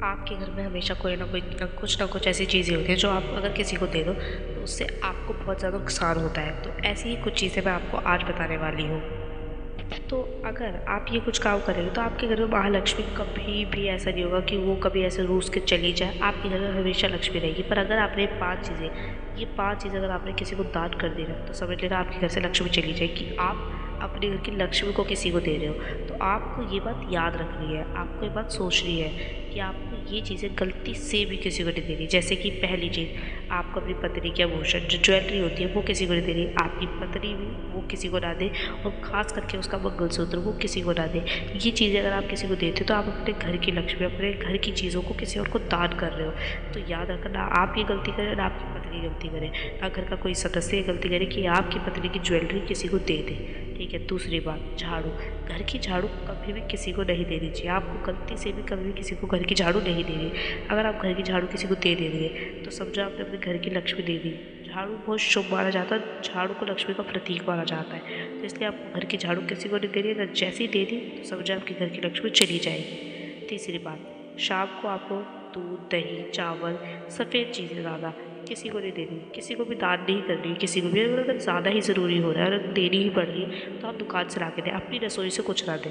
आपके घर में हमेशा कोई ना कुछ ऐसी चीज़ें होती हैं जो आप अगर किसी को दे दो तो उससे आपको बहुत ज़्यादा नुकसान होता है। तो ऐसी ही कुछ चीज़ें मैं आपको आज बताने वाली हूँ। तो अगर आप ये कुछ काम करेंगे तो आपके घर में महालक्ष्मी कभी भी ऐसा नहीं होगा कि वो कभी ऐसे रूस के चली जाए। आपके घर में हमेशा लक्ष्मी रहेगी। पर अगर आपने ये 5 चीज़ें अगर आपने किसी को दान कर दी ना तो समझ लेना आपके घर से लक्ष्मी चली जाएगी। आप अपने घर की लक्ष्मी को किसी को दे रहे हो। तो आपको ये बात याद रखनी है, आपको ये बात सोचनी है कि आपको ये चीज़ें गलती से भी किसी को नहीं देनी। जैसे कि पहली चीज़, आपको अपनी पत्नी के आभूषण जो ज्वेलरी होती है वो किसी को नहीं देनी। आपकी पत्नी भी वो किसी को ना दे, और ख़ास करके उसका मंगलसूत्र वो किसी को ना दे। ये चीज़ें अगर आप किसी को देते हो तो आप अपने घर की लक्ष्मी, अपने घर की चीज़ों को किसी और को दान कर रहे हो। तो याद रखना, आप ये गलती करें ना आपकी पत्नी गलती करे, ना घर का कोई सदस्य ये गलती करे कि आपकी पत्नी की ज्वेलरी किसी को दे दे। ठीक है। दूसरी बात, झाड़ू। घर की झाड़ू कभी भी किसी को नहीं देनी चाहिए। आपको गलती से भी कभी भी किसी को घर की झाड़ू नहीं देनी। अगर आप घर की झाड़ू किसी को दे देंगे तो समझो आपने अपने घर की लक्ष्मी दे दी। झाड़ू बहुत शुभ माना जाता है, झाड़ू को लक्ष्मी का प्रतीक माना जाता है। तो इसलिए आपको घर की झाड़ू किसी को नहीं देनी है। अगर जैसे ही दे दी तो समझो आपके घर की लक्ष्मी चली जाएगी। तीसरी बात, शाम को आपको दूध, दही, चावल, सफ़ेद चीज़ें ज़्यादा किसी को नहीं देनी, किसी को भी दान नहीं करनी। किसी को भी अगर ज़्यादा ही ज़रूरी हो रहा है, अगर देनी ही पड़ रही है तो आप दुकान से ला के दें, अपनी रसोई से कुछ ना दें।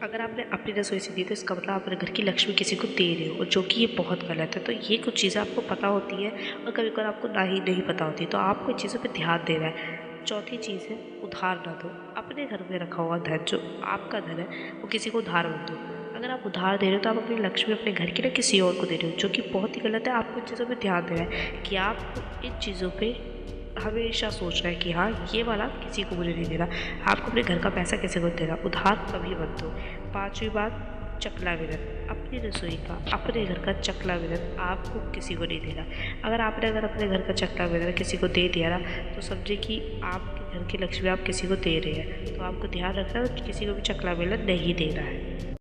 अगर आपने अपनी रसोई से दी तो इसका मतलब आप अपने घर की लक्ष्मी किसी को दे रहे हो, और जो कि ये बहुत गलत है। तो ये कुछ चीज़ें आपको पता होती है और कभी कभार आपको ना ही नहीं पता होती, तो आपको इन चीज़ों पर ध्यान देना है। चौथी चीज़ है, उधार ना दो। अपने घर में रखा हुआ धन जो आपका धन है वो किसी को उधार मत दो। अगर आप उधार दे रहे हो तो आप अपनी लक्ष्मी अपने घर की ना किसी और को दे रहे हो, जो कि बहुत ही गलत है। आपको इन चीज़ों पे ध्यान देना है कि आप इन चीज़ों पे हमेशा सोचना है कि हाँ, ये वाला किसी को मुझे नहीं देना। आपको अपने घर का पैसा किसी को देना, उधार कभी मत दो। पाँचवीं बात, चकला बेलन। अपनी रसोई का, अपने घर का चकला बेलन आपको किसी को नहीं देना। अगर अपने घर का चकला बेलन किसी को दे दिया ना तो समझे कि आपके घर की लक्ष्मी आप किसी को दे रहे हैं। तो आपको ध्यान रखना है कि किसी को भी चकला बेलन नहीं देना है।